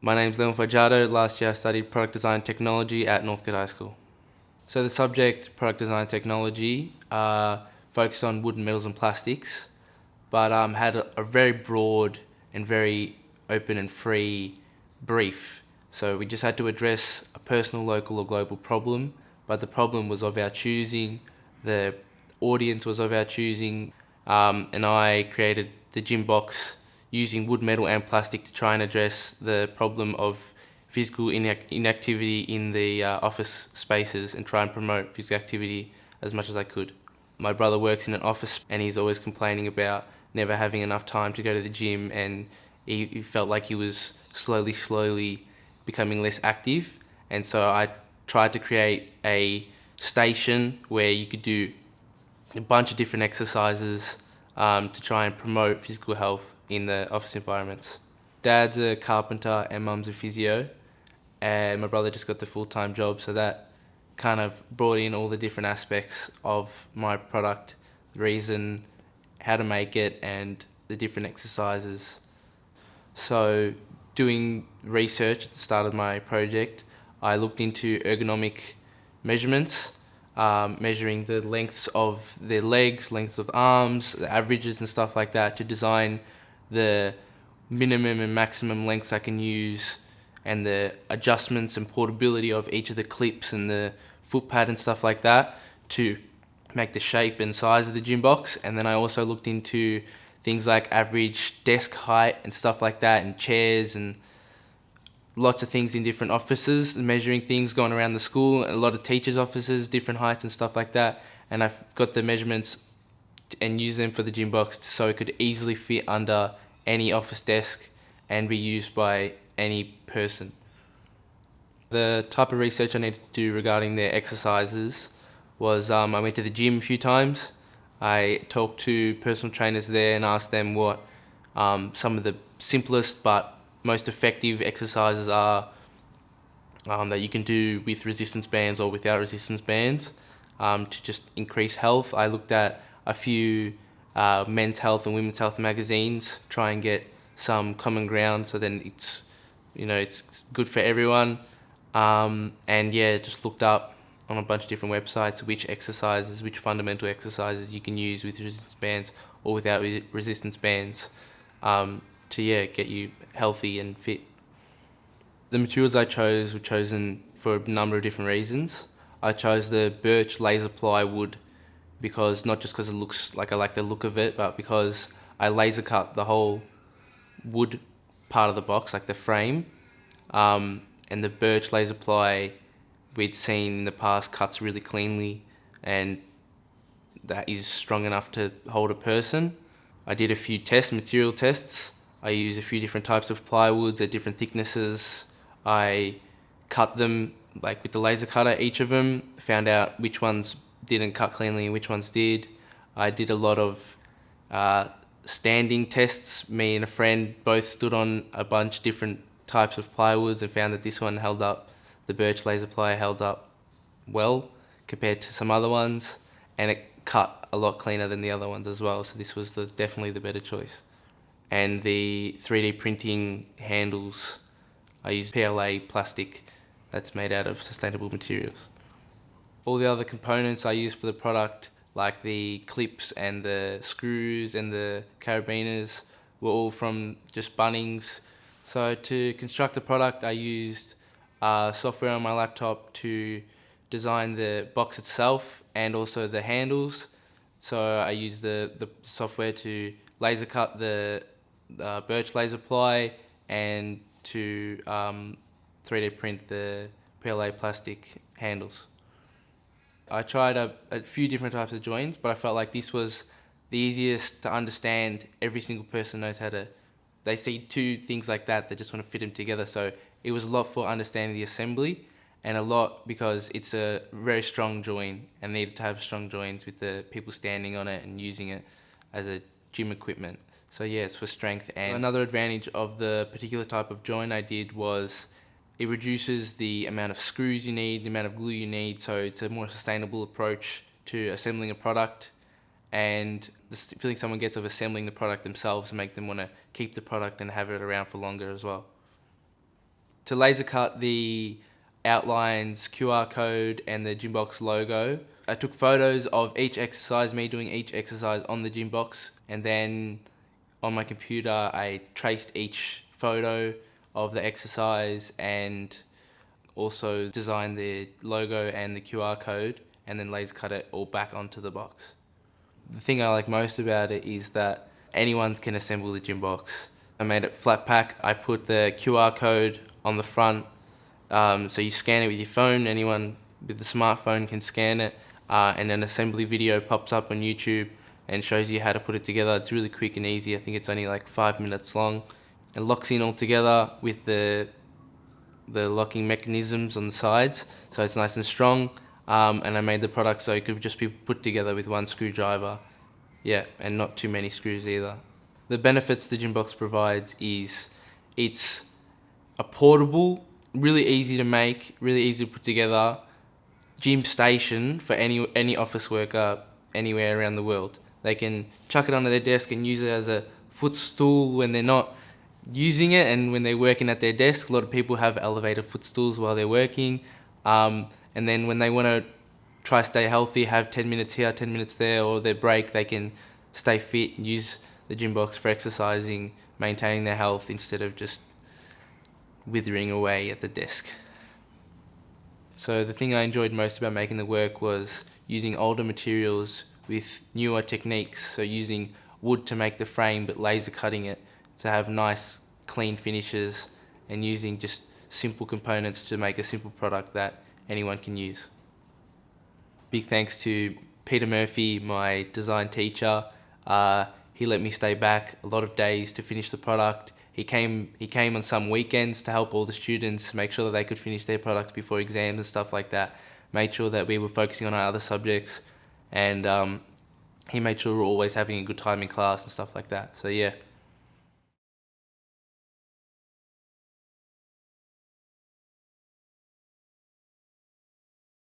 My name's Foggiato. Last year I studied product design and technology at Northcote High School. So the subject, product design and technology, focused on wood, metals and plastics, but had a very broad and very open and free brief. So we just had to address a personal, local or global problem, but the problem was of our choosing, the audience was of our choosing, and I created the gym box using wood, metal and plastic to try and address the problem of physical inactivity in the office spaces and try and promote physical activity as much as I could. My brother works in an office and he's always complaining about never having enough time to go to the gym, and he felt like he was slowly becoming less active. And so I tried to create a station where you could do a bunch of different exercises to try and promote physical health in the office environments. Dad's a carpenter and mum's a physio, and my brother just got the full-time job, so that kind of brought in all the different aspects of my product, the reason, how to make it, and the different exercises. So doing research at the start of my project, I looked into ergonomic measurements, measuring the lengths of their legs, lengths of arms, the averages and stuff like that to design the minimum and maximum lengths I can use and the adjustments and portability of each of the clips and the foot pad and stuff like that to make the shape and size of the gym box. And then I also looked into things like average desk height and stuff like that, and chairs and lots of things in different offices, measuring things going around the school, a lot of teachers' offices, different heights and stuff like that. And I've got the measurements and use them for the gym box so it could easily fit under any office desk and be used by any person. The type of research I needed to do regarding their exercises was I went to the gym a few times. I talked to personal trainers there and asked them what some of the simplest but most effective exercises are that you can do with resistance bands or without resistance bands to just increase health. I looked at a few men's health and women's health magazines, try and get some common ground so then it's good for everyone. And yeah, just looked up on a bunch of different websites which fundamental exercises you can use with resistance bands or without resistance bands to get you healthy and fit. The materials I chose were chosen for a number of different reasons. I chose the birch laser plywood because not just because it looks like I like the look of it, but because I laser cut the whole wood part of the box, like the frame, and the birch laser ply we'd seen in the past cuts really cleanly, and that is strong enough to hold a person. I did a few material tests. I used a few different types of plywoods at different thicknesses. I cut them like with the laser cutter, each of them, found out which ones didn't cut cleanly and which ones did. I did a lot of standing tests. Me and a friend both stood on a bunch of different types of plywoods and found that this one held up, the birch laser ply held up well compared to some other ones, and it cut a lot cleaner than the other ones as well, so this was definitely the better choice. And the 3D printing handles, I used PLA plastic that's made out of sustainable materials. All the other components I used for the product, like the clips and the screws and the carabiners, were all from just Bunnings. So to construct the product, I used software on my laptop to design the box itself and also the handles. So I used the software to laser cut the birch laser ply and to 3D print the PLA plastic handles. I tried a few different types of joints, but I felt like this was the easiest to understand. Every single person knows how to, they see two things like that, they just want to fit them together. So it was a lot for understanding the assembly, and a lot because it's a very strong joint and needed to have strong joints with the people standing on it and using it as a gym equipment. So yeah, it's for strength. And another advantage of the particular type of joint I did was it reduces the amount of screws you need, the amount of glue you need, so it's a more sustainable approach to assembling a product, and the feeling someone gets of assembling the product themselves make them want to keep the product and have it around for longer as well. To laser cut the outlines, QR code, and the gym box logo, I took photos of each exercise, me doing each exercise on the gym box, and then on my computer I traced each photo of the exercise and also designed the logo and the QR code, and then laser cut it all back onto the box. The thing I like most about it is that anyone can assemble the gym box. I made it flat pack. I put the QR code on the front, so you scan it with your phone. Anyone with the smartphone can scan it, and an assembly video pops up on YouTube and shows you how to put it together. It's really quick and easy. I think it's only like 5 minutes long. It locks in all together with the locking mechanisms on the sides, so it's nice and strong. And I made the product so it could just be put together with one screwdriver. Yeah, and not too many screws either. The benefits the gym box provides is it's a portable, really easy to make, really easy to put together gym station for any office worker anywhere around the world. They can chuck it onto their desk and use it as a footstool when they're not using it, and when they're working at their desk. A lot of people have elevated footstools while they're working, and then when they want to try stay healthy, have 10 minutes here, 10 minutes there, or their break, they can stay fit and use the gym box for exercising, maintaining their health instead of just withering away at the desk. So the thing I enjoyed most about making the work was using older materials with newer techniques, so using wood to make the frame but laser cutting it to have nice clean finishes, and using just simple components to make a simple product that anyone can use. Big thanks to Peter Murphy, my design teacher. He let me stay back a lot of days to finish the product. He came on some weekends to help all the students make sure that they could finish their product before exams and stuff like that. Made sure that we were focusing on our other subjects, and he made sure we were always having a good time in class and stuff like that. So yeah.